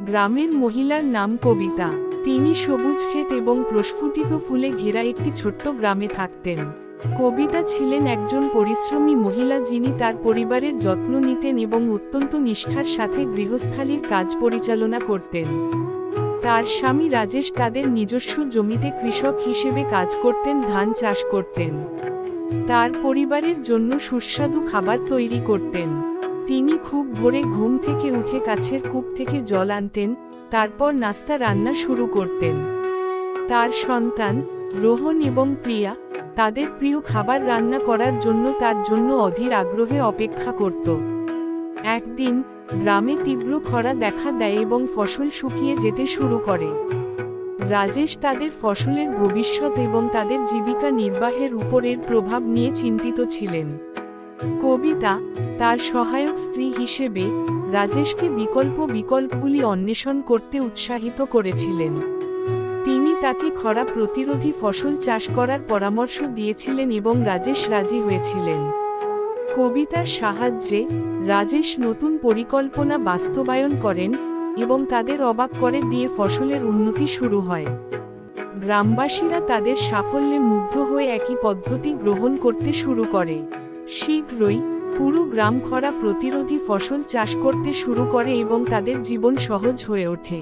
গ্রামের মহিলার নাম কবিতা। তিনি সবুজ ক্ষেত এবং প্রস্ফুটিত ফুলে ঘেরা একটি ছোট্ট গ্রামে থাকতেন। কবিতা ছিলেন একজন পরিশ্রমী মহিলা যিনি তার পরিবারের যত্ন নিতেন এবং অত্যন্ত নিষ্ঠার সাথে গৃহস্থালির কাজ পরিচালনা করতেন। তার স্বামী রাজেশ তাদের নিজস্ব জমিতে কৃষক হিসেবে কাজ করতেন, ধান চাষ করতেন। তার পরিবারের জন্য সুস্বাদু খাবার তৈরি করতেন। তিনি খুব ভোরে ঘুম থেকে উঠে কাছের কূপ থেকে জল আনতেন, তারপর নাস্তা রান্না শুরু করতেন। তার সন্তান রোহন এবং প্রিয়া তাদের প্রিয় খাবার রান্না করার জন্য তার জন্য অধীর আগ্রহে অপেক্ষা করত। একদিন গ্রামে তীব্র খরা দেখা দেয় এবং ফসল শুকিয়ে যেতে শুরু করে। রাজেশ তাদের ফসলের ভবিষ্যৎ এবং তাদের জীবিকা নির্বাহের উপর এর প্রভাব নিয়ে চিন্তিত ছিলেন। কবিতা তার সহায়ক স্ত্রী হিসেবে রাজেশকে বিকল্পগুলি অন্বেষণ করতে উৎসাহিত করেছিলেন। তিনি তাকে খরা প্রতিরোধী ফসল চাষ করার পরামর্শ দিয়েছিলেন এবং রাজেশ রাজি হয়েছিলেন। কবিতার সাহায্যে রাজেশ নতুন পরিকল্পনা বাস্তবায়ন করেন এবং তাদের অবাক করে দিয়ে ফসলের উন্নতি শুরু হয়। গ্রামবাসীরা তাদের সাফল্যে মুগ্ধ হয়ে একই পদ্ধতি গ্রহণ করতে শুরু করে। শীঘ্রই পুরো গ্রাম খরা প্রতিরোধী ফসল চাষ করতে শুরু করে এবং তাদের জীবন সহজ হয়ে ওঠে।